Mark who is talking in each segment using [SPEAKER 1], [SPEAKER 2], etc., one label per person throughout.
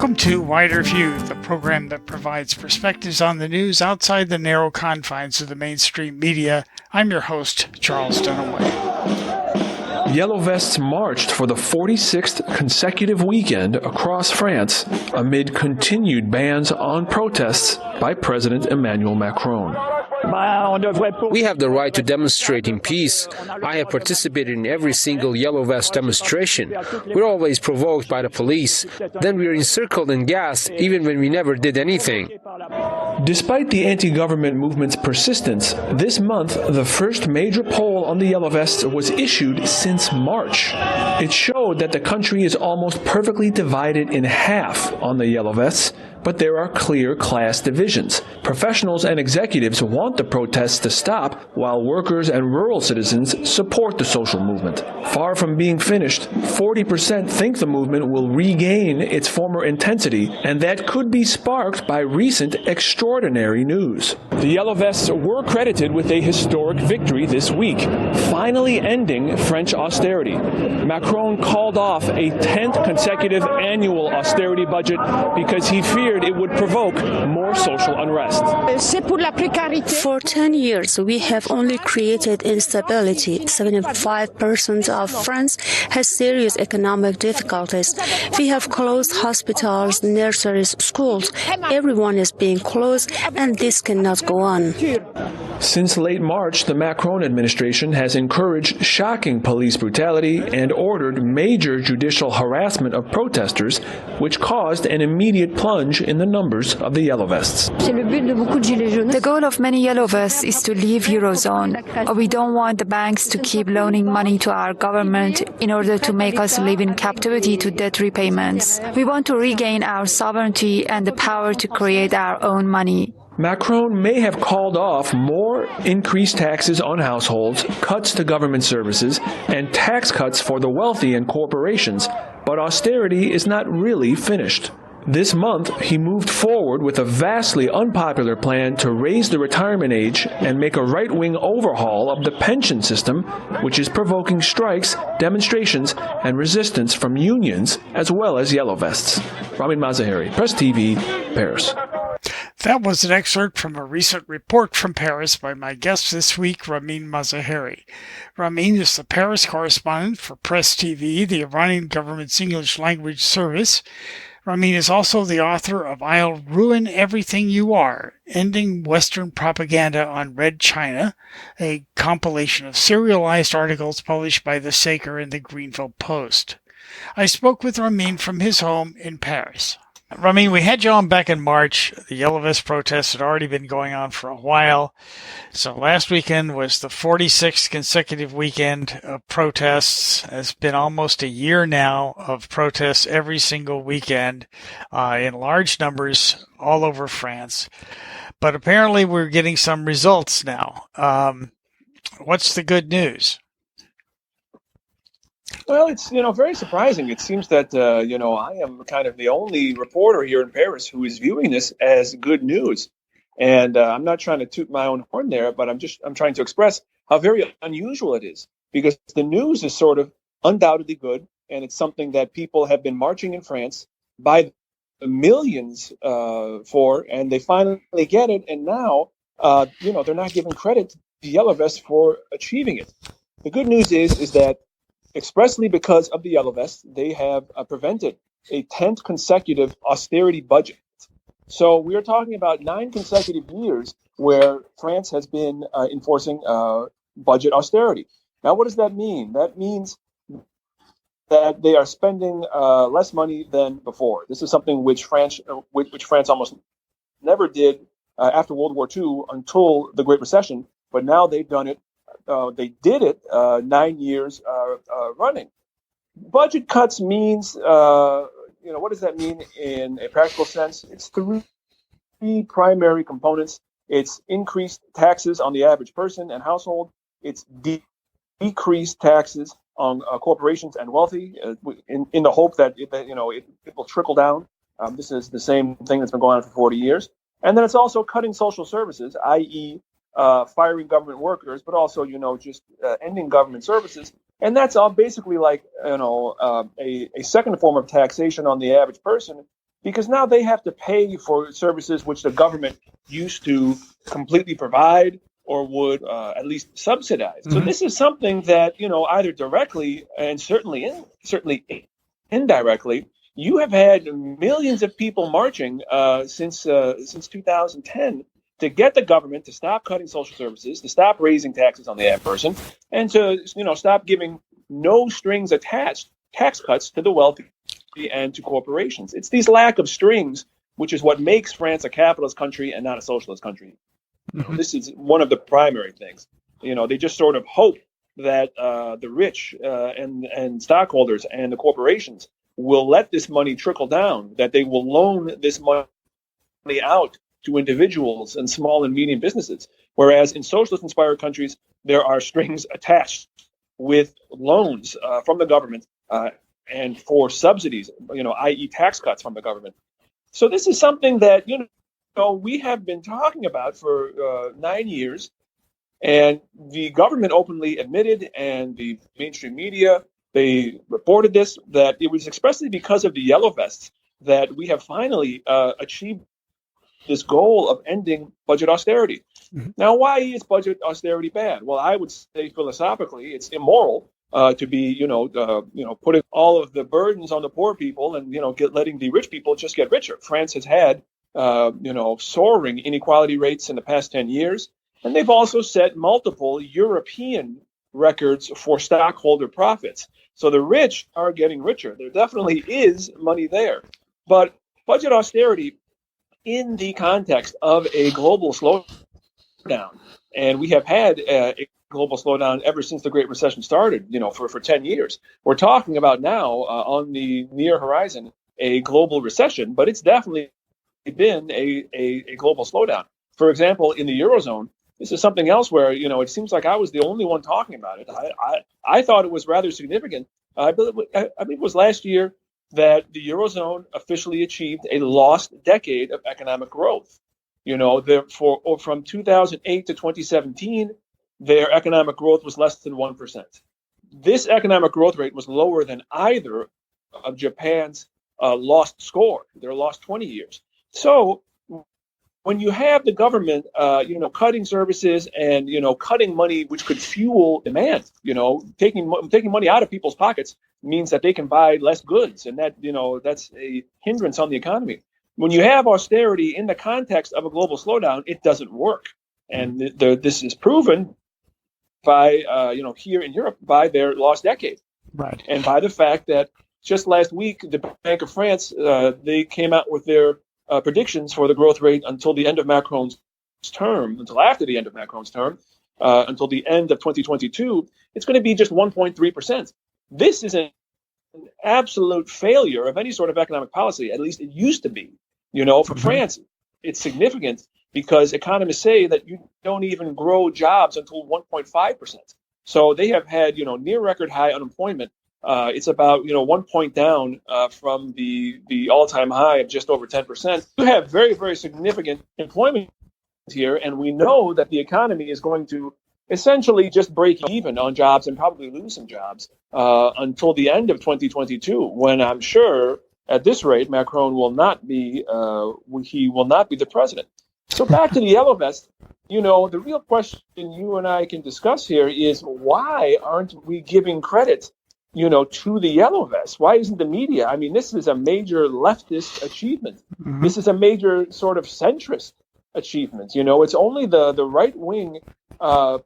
[SPEAKER 1] Welcome to Wider View, the program that provides perspectives on the news outside the narrow confines of the mainstream media. I'm your host, Charles Dunaway.
[SPEAKER 2] Yellow Vests marched for the 46th consecutive weekend across France amid continued bans on protests by President Emmanuel Macron.
[SPEAKER 3] We have the right to demonstrate in peace. I have participated in every single Yellow Vest demonstration. We're always provoked by the police. Then we're encircled and gassed, even when we never did anything.
[SPEAKER 2] Despite the anti-government movement's persistence, this month the first major poll on the Yellow Vests was issued since March. It showed that the country is almost perfectly divided in half on the Yellow Vests, but there are clear class divisions. Professionals and executives want the protests to stop, while workers and rural citizens support the social movement. Far from being finished, 40% think the movement will regain its former intensity, and that could be sparked by recent extraordinary news. The Yellow Vests were credited with a historic victory this week, finally ending French austerity. Macron called off a 10th consecutive annual austerity budget because he feared it would provoke more social unrest.
[SPEAKER 4] For 10 years, we have only created instability. 75% of France has serious economic difficulties. We have closed hospitals, nurseries, schools. Everyone is being closed, and this cannot go on.
[SPEAKER 2] Since late March, the Macron administration has encouraged shocking police brutality and ordered major judicial harassment of protesters, which caused an immediate plunge in the numbers of the Yellow Vests.
[SPEAKER 5] The goal of many Yellow Vests is to leave Eurozone. We don't want the banks to keep loaning money to our government in order to make us live in captivity to debt repayments. We want to regain our sovereignty and the power to create our own money.
[SPEAKER 2] Macron may have called off more increased taxes on households, cuts to government services, and tax cuts for the wealthy and corporations, but austerity is not really finished. This month, he moved forward with a vastly unpopular plan to raise the retirement age and make a right-wing overhaul of the pension system, which is provoking strikes, demonstrations, and resistance from unions as well as Yellow Vests. Ramin Mazaheri, Press TV, Paris.
[SPEAKER 1] That was an excerpt from a recent report from Paris by my guest this week, Ramin Mazaheri. Ramin is the Paris correspondent for Press TV, the Iranian government's English language service. Ramin is also the author of I'll Ruin Everything You Are, Ending Western Propaganda on Red China, a compilation of serialized articles published by The Saker and the Greenville Post. I spoke with Ramin from his home in Paris. Ramin, we had you on back in March. The Yellow Vest protests had already been going on for a while. So last weekend was the 46th consecutive weekend of protests. It's been almost a year now of protests every single weekend in large numbers all over France. But apparently we're getting some results now. What's the good news?
[SPEAKER 6] Well, it's, very surprising. It seems that, I am kind of the only reporter here in Paris who is viewing this as good news. And I'm not trying to toot my own horn there, but I'm trying to express how very unusual it is, because the news is sort of undoubtedly good. And it's something that people have been marching in France by the millions for, and they finally get it. And now, they're not giving credit to the Yellow Vests for achieving it. The good news is that expressly because of the Yellow Vests, they have prevented a 10th consecutive austerity budget. So we are talking about 9 consecutive years where France has been enforcing budget austerity. Now, what does that mean? That means that they are spending less money than before. This is something which France almost never did after World War II until the Great Recession, but now they've done it. They did it 9 years running. Budget cuts means, what does that mean in a practical sense? It's 3 primary components. It's increased taxes on the average person and household. It's decreased taxes on corporations and wealthy, in the hope that it will trickle down. This is the same thing that's been going on for 40 years. And then it's also cutting social services, i.e., firing government workers, but also, just ending government services. And that's all basically like, a second form of taxation on the average person, because now they have to pay for services which the government used to completely provide or would at least subsidize. So this is something that, either directly and certainly indirectly, you have had millions of people marching since 2010 to get the government to stop cutting social services, to stop raising taxes on the average person, and to stop giving no strings attached tax cuts to the wealthy and to corporations. It's these lack of strings which is what makes France a capitalist country and not a socialist country. This is one of the primary things. They just sort of hope that the rich and stockholders and the corporations will let this money trickle down, that they will loan this money out to individuals and small and medium businesses. Whereas in socialist-inspired countries, there are strings attached with loans from the government and for subsidies, i.e. tax cuts from the government. So this is something that, we have been talking about for 9 years, and the government openly admitted, and the mainstream media, they reported this, that it was expressly because of the yellow vests that we have finally achieved this goal of ending budget austerity. Now, why is budget austerity bad? Well, I would say philosophically, it's immoral to be, putting all of the burdens on the poor people and, letting the rich people just get richer. France has had, soaring inequality rates in the past 10 years. And they've also set multiple European records for stockholder profits. So the rich are getting richer. There definitely is money there. But budget austerity in the context of a global slowdown, and we have had a global slowdown ever since the Great Recession started, for 10 years. We're talking about now on the near horizon a global recession, but it's definitely been a global slowdown. For example, in the Eurozone, this is something else where, it seems like I was the only one talking about it. I thought it was rather significant. I believe it was last year that the Eurozone officially achieved a lost decade of economic growth. From 2008 to 2017, their economic growth was less than 1%. This economic growth rate was lower than either of Japan's lost score, their lost 20 years. So when you have the government, cutting services and, cutting money which could fuel demand, taking money out of people's pockets means that they can buy less goods. And that, that's a hindrance on the economy. When you have austerity in the context of a global slowdown, it doesn't work. And this is proven by, here in Europe, by their lost decade.
[SPEAKER 1] Right.
[SPEAKER 6] And by the fact that just last week, the Bank of France, they came out with their predictions for the growth rate until the end of Macron's term, until after the end of Macron's term, until the end of 2022, it's going to be just 1.3%. This is an absolute failure of any sort of economic policy. At least it used to be. For France, it's significant because economists say that you don't even grow jobs until 1.5%. So they have had, near record high unemployment. It's about 1 point down from the all-time high of just over 10%. You have very, very significant employment here, and we know that the economy is going to essentially just break even on jobs and probably lose some jobs until the end of 2022, when I'm sure at this rate Macron will not be the president. So back to the yellow vest. The real question you and I can discuss here is, why aren't we giving credit to the yellow vests? Why isn't the media? I mean, this is a major leftist achievement. This is a major sort of centrist achievement. It's only the right-wing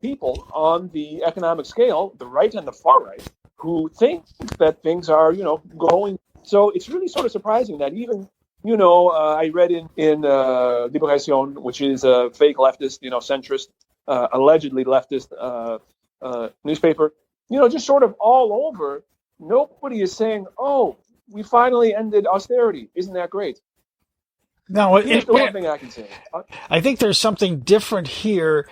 [SPEAKER 6] people on the economic scale, the right and the far right, who think that things are, going. So it's really sort of surprising that even, I read in Libération, which is a fake leftist, centrist, allegedly leftist newspaper, just sort of all over, nobody is saying, oh, we finally ended austerity. Isn't that great?
[SPEAKER 1] No,
[SPEAKER 6] here's the one thing I can say.
[SPEAKER 1] I think there's something different here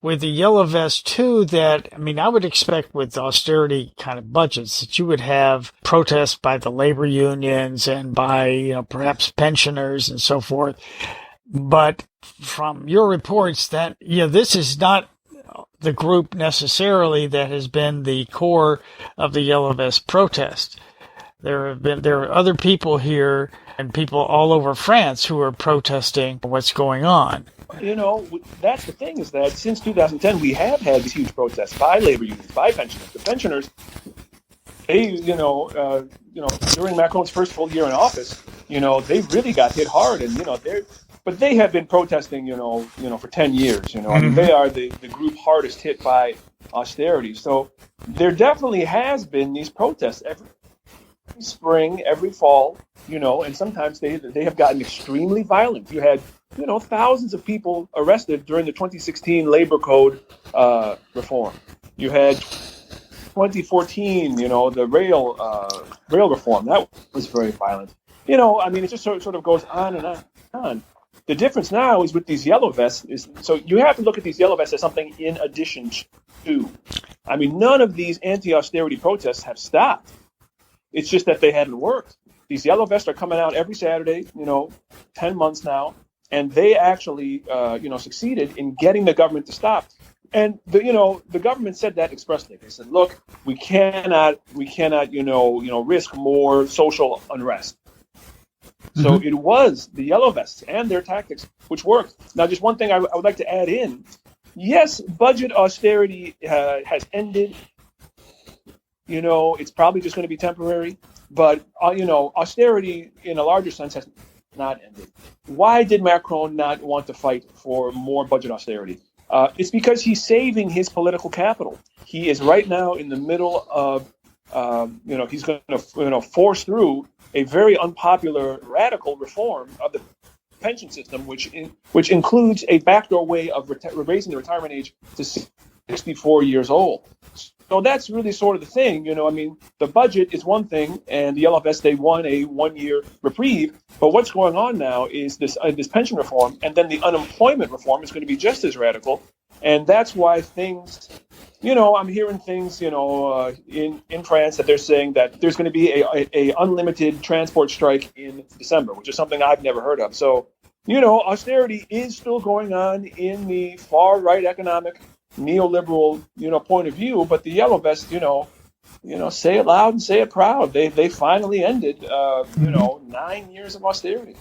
[SPEAKER 1] with the yellow vest too, that, I would expect with austerity kind of budgets that you would have protests by the labor unions and by, perhaps pensioners and so forth. But from your reports that, this is not the group necessarily that has been the core of the yellow vest protest. there are other people here and people all over France who are protesting what's going on.
[SPEAKER 6] That's the thing, is that since 2010 we have had these huge protests by labor unions, by pensioners. The pensioners, they, during Macron's first full year in office, they really got hit hard, and but they have been protesting, for 10 years. I mean, they are the group hardest hit by austerity. So there definitely has been these protests every spring, every fall, and sometimes they have gotten extremely violent. You had, thousands of people arrested during the 2016 labor code reform. You had 2014, the rail reform. That was very violent. It just sort of goes on and on. The difference now is with these yellow vests so you have to look at these yellow vests as something in addition to. None of these anti-austerity protests have stopped. It's just that they haven't worked. These yellow vests are coming out every Saturday, 10 months now, and they actually, succeeded in getting the government to stop. And the government said that expressly. They said, "Look, we cannot, risk more social unrest." So it was the yellow vests and their tactics which worked. Now, just one thing I would like to add in: yes, budget austerity has ended. It's probably just going to be temporary, but austerity in a larger sense has not ended. Why did Macron not want to fight for more budget austerity? It's because he's saving his political capital. He is right now in the middle of, he's going to force through a very unpopular radical reform of the pension system, which includes a backdoor way of raising the retirement age to 64 years old. So that's really sort of the thing. The budget is one thing, and the yellow vests, they won a 1-year reprieve. But what's going on now is this pension reform, and then the unemployment reform is going to be just as radical. And that's why things, I'm hearing things, in France that they're saying that there's going to be a unlimited transport strike in December, which is something I've never heard of. So, austerity is still going on in the far right economic neoliberal, point of view, but the yellow vests, say it loud and say it proud. They finally ended, 9 years of austerity.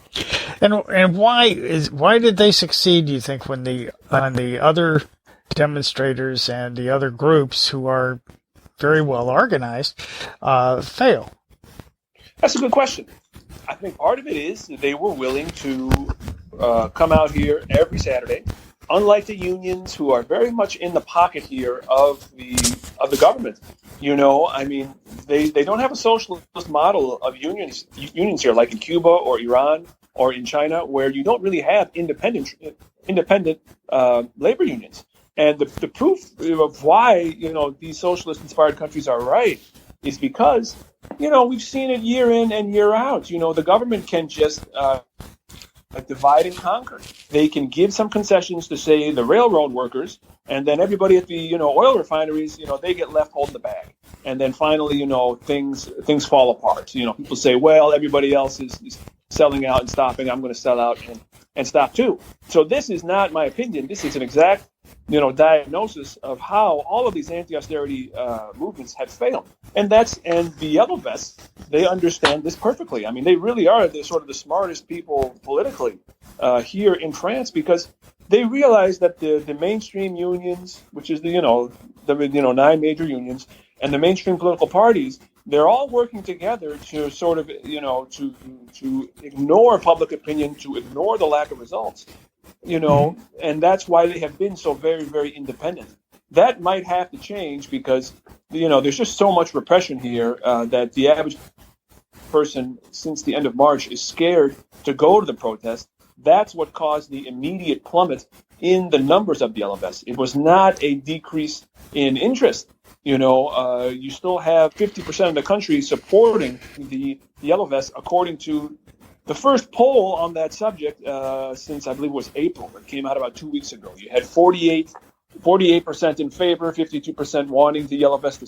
[SPEAKER 1] And why did they succeed? Do you think when the other demonstrators and the other groups who are very well organized fail?
[SPEAKER 6] That's a good question. I think part of it is they were willing to come out here every Saturday. Unlike the unions, who are very much in the pocket here of the government, they don't have a socialist model of unions here, like in Cuba or Iran or in China, where you don't really have independent labor unions. And the proof of why these socialist-inspired countries are right is because we've seen it year in and year out. The government can just divide and conquer. They can give some concessions to, say, the railroad workers, and then everybody at the oil refineries, they get left holding the bag. And then finally, things fall apart. People say, well, everybody else is selling out and stopping. I'm going to sell out and stop too. So this is not my opinion. This is an exact diagnosis of how all of these anti-austerity movements have failed. And the yellow vests, they understand this perfectly. They really are the smartest people politically here in France, because they realize that the mainstream unions, which is the 9 major unions, and the mainstream political parties, they're all working together to sort of to ignore public opinion, to ignore the lack of results. And that's why they have been so very, very independent. That might have to change because, there's just so much repression here that the average person since the end of March is scared to go to the protest. That's what caused the immediate plummet in the numbers of the yellow vests. It was not a decrease in interest. You still have 50% of the country supporting the yellow vests, according to the first poll on that subject since I believe it was April. It came out about 2 weeks ago. You had 48% in favor, 52% wanting the yellow vest to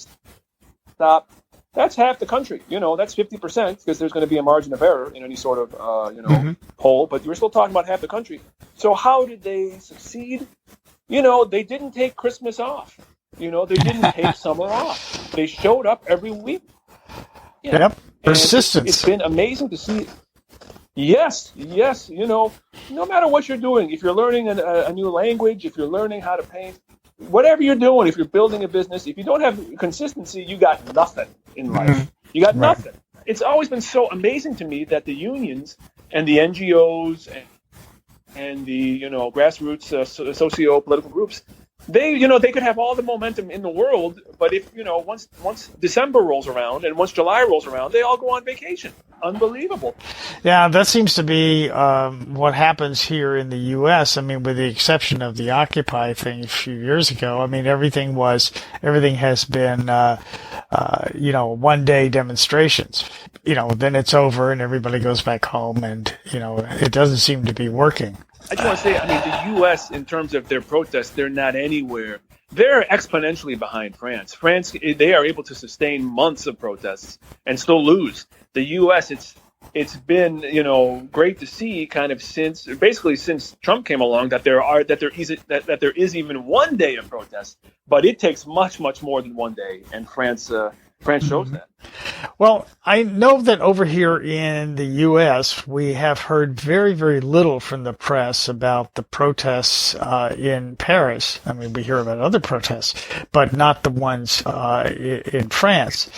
[SPEAKER 6] stop. That's half the country. That's 50% because there's going to be a margin of error in any sort of poll. But you're still talking about half the country. So how did they succeed? They didn't take Christmas off. They didn't take summer off. They showed up every week.
[SPEAKER 1] Yep. Persistence.
[SPEAKER 6] It's been amazing to see. Yes. No matter what you're doing, if you're learning a new language, if you're learning how to paint, whatever you're doing, if you're building a business, if you don't have consistency, you got nothing in life. You got nothing. It's always been so amazing to me that the unions and the NGOs and the grassroots socio-political groups, they could have all the momentum in the world, but if once December rolls around and once July rolls around, they all go on vacation. Unbelievable.
[SPEAKER 1] Yeah, that seems to be what happens here in the U.S. I mean, with the exception of the Occupy thing a few years ago. I mean, everything has been one-day demonstrations. Then it's over and everybody goes back home, and it doesn't seem to be working.
[SPEAKER 6] I just want to say, the U.S., in terms of their protests, they're not anywhere. They're exponentially behind France. France, they are able to sustain months of protests and still lose. The U.S., it's been great to see kind of since Trump came along that there is even one day of protest, but it takes much more than one day, and France shows that.
[SPEAKER 1] Well, I know that over here in the U.S., we have heard very, very little from the press about the protests in Paris. I mean, we hear about other protests, but not the ones in France.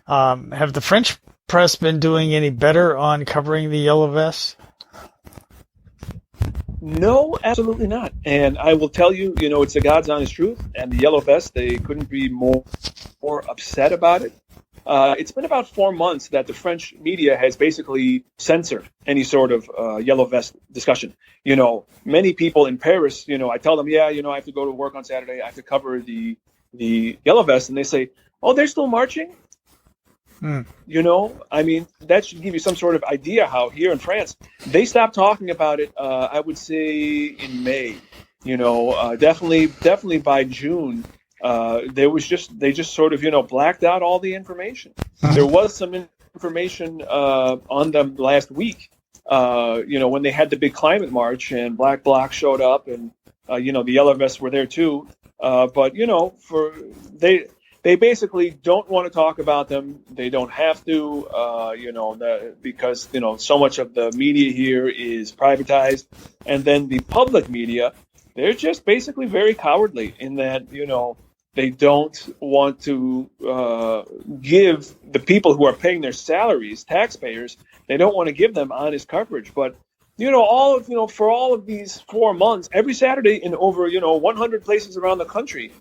[SPEAKER 1] Have the French press been doing any better on covering the Yellow Vests?
[SPEAKER 6] No, absolutely not. And I will tell you, it's the God's honest truth. And the Yellow Vests, they couldn't be more upset about it. It's been about 4 months that the French media has basically censored any sort of Yellow Vest discussion. Many people in Paris, I tell them, I have to go to work on Saturday. I have to cover the Yellow Vest. And they say, oh, they're still marching? That should give you some sort of idea how here in France, they stopped talking about it, I would say in May, definitely by June, they just sort of, blacked out all the information. There was some information, on them last week, when they had the big climate march and Black Bloc showed up and, the Yellow Vests were there too. But they basically don't want to talk about them. They don't have to, because, so much of the media here is privatized. And then the public media, they're just basically very cowardly in that, they don't want to give the people who are paying their salaries, taxpayers, they don't want to give them honest coverage. But, for all of these 4 months, every Saturday in over, 100 places around the country,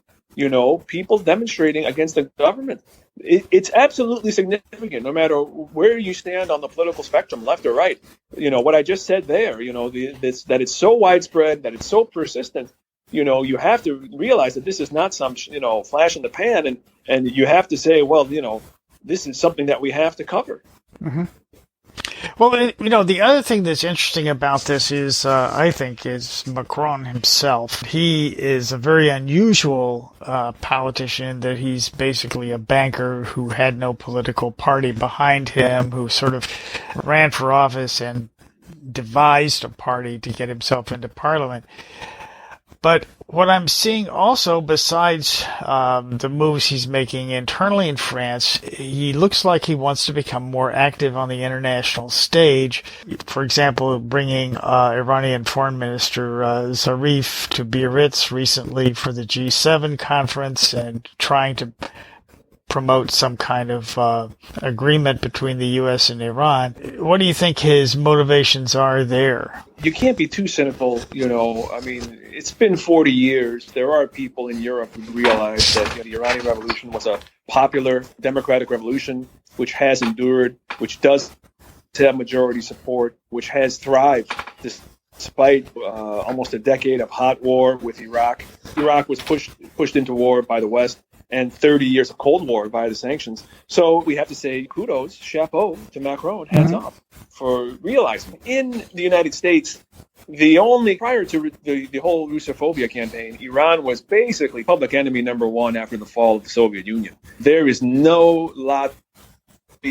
[SPEAKER 6] people demonstrating against the government. It's absolutely significant, no matter where you stand on the political spectrum, left or right. What I just said there, that it's so widespread, that it's so persistent, you have to realize that this is not some, flash in the pan, and you have to say, well, this is something that we have to cover.
[SPEAKER 1] Mm-hmm. Well, the other thing that's interesting about this is, I think, is Macron himself. He is a very unusual politician, that he's basically a banker who had no political party behind him, who sort of ran for office and devised a party to get himself into parliament. But what I'm seeing also, besides the moves he's making internally in France, he looks like he wants to become more active on the international stage. For example, bringing Iranian Foreign Minister Zarif to Biarritz recently for the G7 conference and trying to promote some kind of agreement between the U.S. and Iran. What do you think his motivations are there?
[SPEAKER 6] You can't be too cynical, it's been 40 years. There are people in Europe who realize that the Iranian Revolution was a popular democratic revolution, which has endured, which does have majority support, which has thrived despite almost a decade of hot war with Iraq. Iraq was pushed into war by the West, and 30 years of Cold War by the sanctions. So we have to say kudos, chapeau to Macron, hands off, for realizing. In the United States, prior to the whole Russophobia campaign, Iran was basically public enemy number one after the fall of the Soviet Union. There is no lobby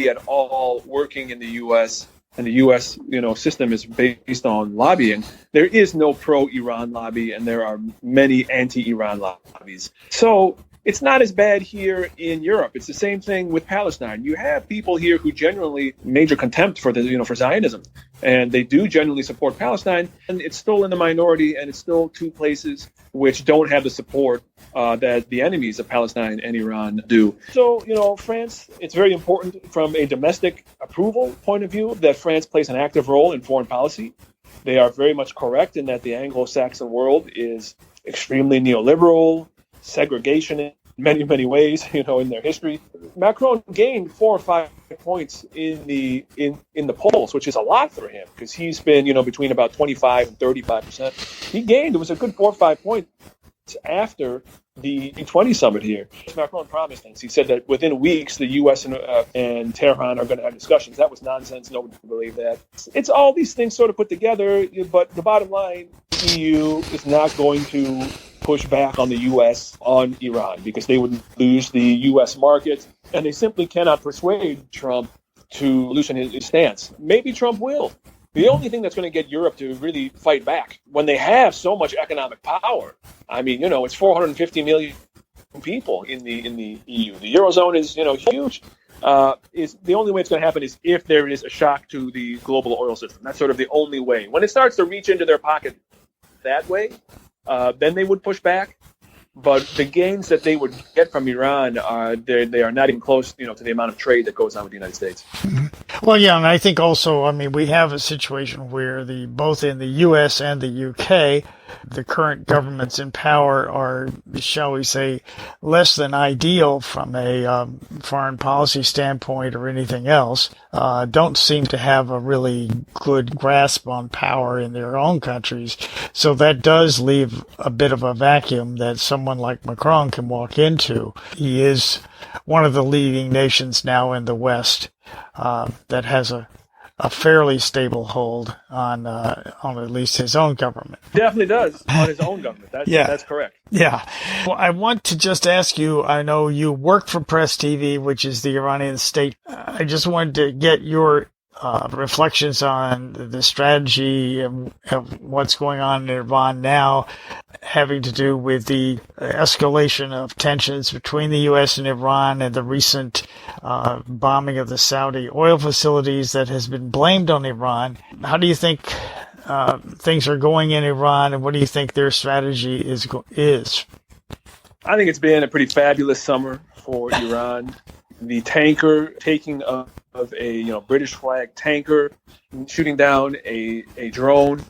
[SPEAKER 6] at all working in the U.S., and the U.S. system is based on lobbying. There is no pro-Iran lobby, and there are many anti-Iran lobbies. So, It's not as bad here in Europe. It's the same thing with Palestine. You have people here who genuinely major contempt for for Zionism, and they do genuinely support Palestine, and it's still in the minority, and it's still two places which don't have the support that the enemies of Palestine and Iran do. So, France, it's very important from a domestic approval point of view that France plays an active role in foreign policy. They are very much correct in that the Anglo-Saxon world is extremely neoliberal, segregation in many, many ways, in their history. Macron gained 4 or 5 points in the polls, which is a lot for him because he's been, between about 25 and 35%. He gained, it was a good 4 or 5 points after the G20 summit here. Macron promised things. He said that within weeks, the U.S. and Tehran are going to have discussions. That was nonsense. Nobody believed that. It's all these things sort of put together, but the bottom line, the EU is not going to push back on the U.S. on Iran because they would lose the U.S. market, and they simply cannot persuade Trump to loosen his stance. Maybe Trump will. The only thing that's going to get Europe to really fight back when they have so much economic power, it's 450 million people in the EU. The Eurozone is, huge. Is the only way it's going to happen is if there is a shock to the global oil system. That's sort of the only way. When it starts to reach into their pocket that way, then they would push back. But the gains that they would get from Iran they are not even close, to the amount of trade that goes on with the United States.
[SPEAKER 1] Mm-hmm. Well, yeah, and I think also, we have a situation where both in the U.S. and the U.K., the current governments in power are, shall we say, less than ideal from a foreign policy standpoint or anything else, don't seem to have a really good grasp on power in their own countries. So that does leave a bit of a vacuum that someone like Macron can walk into. He is one of the leading nations now in the West that has a fairly stable hold on at least his own government.
[SPEAKER 6] Definitely does, on his own government. That's correct.
[SPEAKER 1] Yeah. Well, I want to just ask you, I know you work for Press TV, which is the Iranian state. I just wanted to get your reflections on the strategy of what's going on in Iran now, having to do with the escalation of tensions between the U.S. and Iran and the recent bombing of the Saudi oil facilities that has been blamed on Iran. How do you think things are going in Iran, and what do you think their strategy is?
[SPEAKER 6] I think it's been a pretty fabulous summer for Iran. The tanker taking of a British flag tanker, shooting down a drone,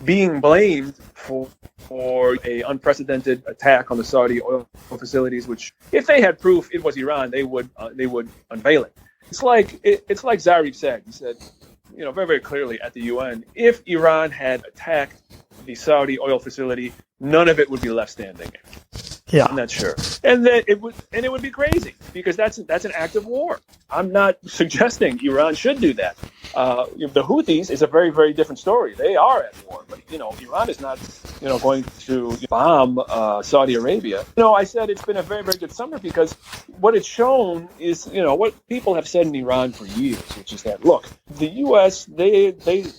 [SPEAKER 6] being blamed for a unprecedented attack on the Saudi oil facilities, which if they had proof it was Iran, they would unveil it. It's like Zarif said. He said, very, very clearly at the UN, if Iran had attacked the Saudi oil facility, none of it would be left standing.
[SPEAKER 1] Yeah,
[SPEAKER 6] I'm not sure, and then it would be crazy because that's an act of war. I'm not suggesting Iran should do that. The Houthis is a very, very different story. They are at war, but Iran is not going to bomb Saudi Arabia. I said it's been a very, very good summer because what it's shown is what people have said in Iran for years, which is that look, the U.S. they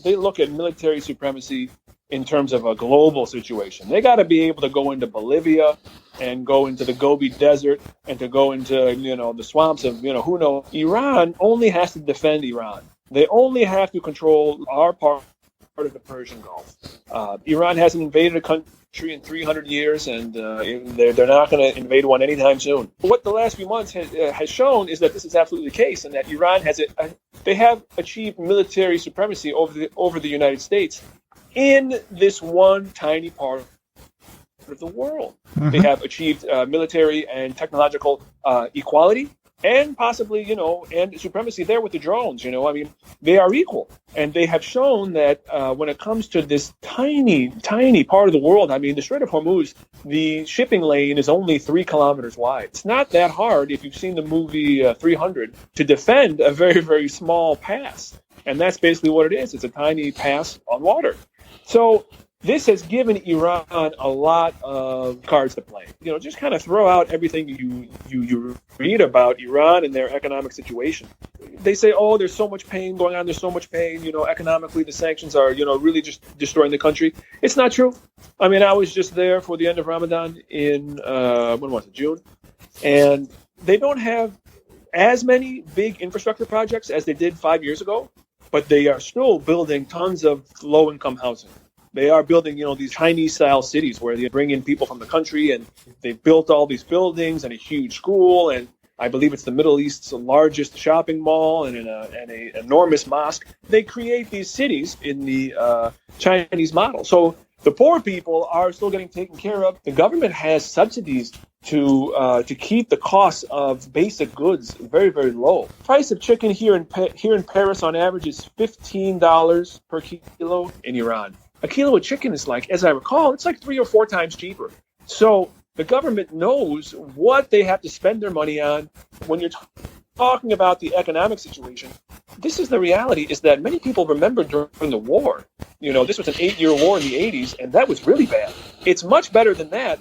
[SPEAKER 6] look at military supremacy in terms of a global situation. They got to be able to go into Bolivia and go into the Gobi Desert and to go into, the swamps of, who knows. Iran only has to defend Iran. They only have to control our part of the Persian Gulf. Iran hasn't invaded a country in 300 years, and they're not going to invade one anytime soon. What the last few months has shown is that this is absolutely the case, and that Iran they have achieved military supremacy over the United States in this one tiny part of the world. Mm-hmm. They have achieved military and technological equality and possibly, and supremacy there with the drones. They are equal. And they have shown that when it comes to this tiny, tiny part of the world, the Strait of Hormuz, the shipping lane is only 3 kilometers wide. It's not that hard, if you've seen the movie 300, to defend a very, very small pass. And that's basically what it is. It's a tiny pass on water. So this has given Iran a lot of cards to play. Just kind of throw out everything you read about Iran and their economic situation. They say, oh, there's so much pain going on. There's so much pain. Economically, the sanctions are, really just destroying the country. It's not true. I was just there for the end of Ramadan in, when was it, June? And they don't have as many big infrastructure projects as they did 5 years ago, but they are still building tons of low-income housing. They are building, these Chinese-style cities where they bring in people from the country, and they've built all these buildings and a huge school, and I believe it's the Middle East's largest shopping mall and an enormous mosque. They create these cities in the Chinese model. So the poor people are still getting taken care of. The government has subsidies to keep the cost of basic goods very, very low. Price of chicken here in Paris on average is $15 per kilo. In Iran, a kilo of chicken is like, as I recall, it's like 3 or 4 times cheaper. So the government knows what they have to spend their money on. When you're talking about the economic situation, this is the reality, is that many people remember during the war, this was an 8-year war in the 80s, and that was really bad. It's much better than that.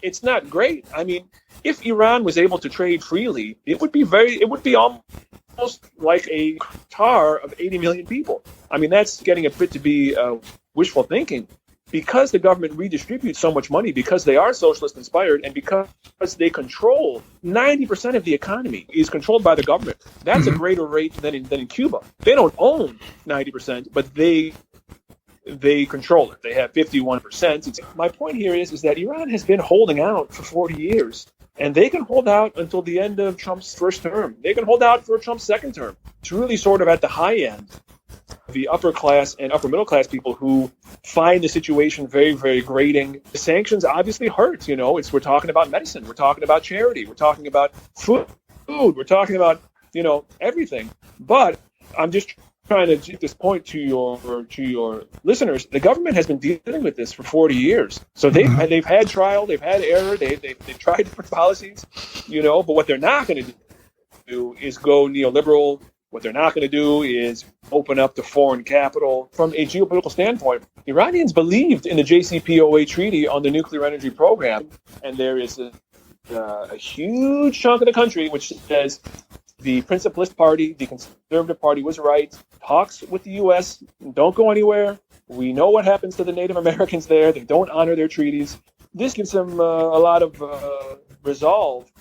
[SPEAKER 6] It's not great. I mean, if Iran was able to trade freely, it would be almost like a Qatar of 80 million people. I mean, that's getting a bit to be wishful thinking. Because the government redistributes so much money, because they are socialist inspired, and because they control 90% of the economy is controlled by the government. That's a greater rate than in Cuba. They don't own 90%, but they control it. They have 51%. My point here is that Iran has been holding out for 40 years, and they can hold out until the end of Trump's first term. They can hold out for Trump's second term. It's really sort of at the high end. The upper class and upper middle class people who find the situation very, very grating. The sanctions obviously hurt. We're talking about medicine. We're talking about charity. We're talking about food. We're talking about, everything. But I'm just trying to get this point to your listeners. The government has been dealing with this for 40 years. So they've had trial, they've had error, they've tried different policies, but what they're not going to do is go neoliberal. What they're not going to do is open up to foreign capital. From a geopolitical standpoint, Iranians believed in the JCPOA treaty on the nuclear energy program, and there is a huge chunk of the country which says the principalist party, the conservative party, was right. Talks with the U.S. don't go anywhere. We know what happens to the Native Americans there. They don't honor their treaties. This gives them a lot of resolve.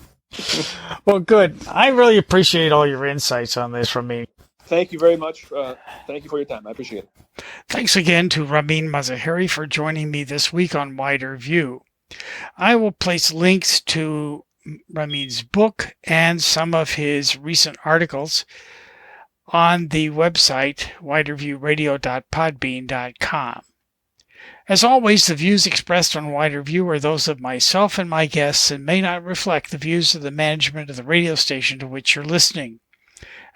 [SPEAKER 1] Well, good. I really appreciate all your insights on this, Ramin.
[SPEAKER 6] Thank you very much. Thank you for your time. I appreciate it.
[SPEAKER 1] Thanks again to Ramin Mazaheri for joining me this week on Wider View. I will place links to Ramin's book and some of his recent articles on the website widerviewradio.podbean.com. As always, the views expressed on Wider View are those of myself and my guests and may not reflect the views of the management of the radio station to which you're listening.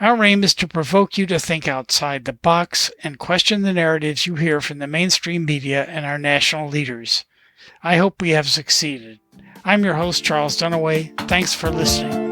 [SPEAKER 1] Our aim is to provoke you to think outside the box and question the narratives you hear from the mainstream media and our national leaders. I hope we have succeeded. I'm your host, Charles Dunaway. Thanks for listening.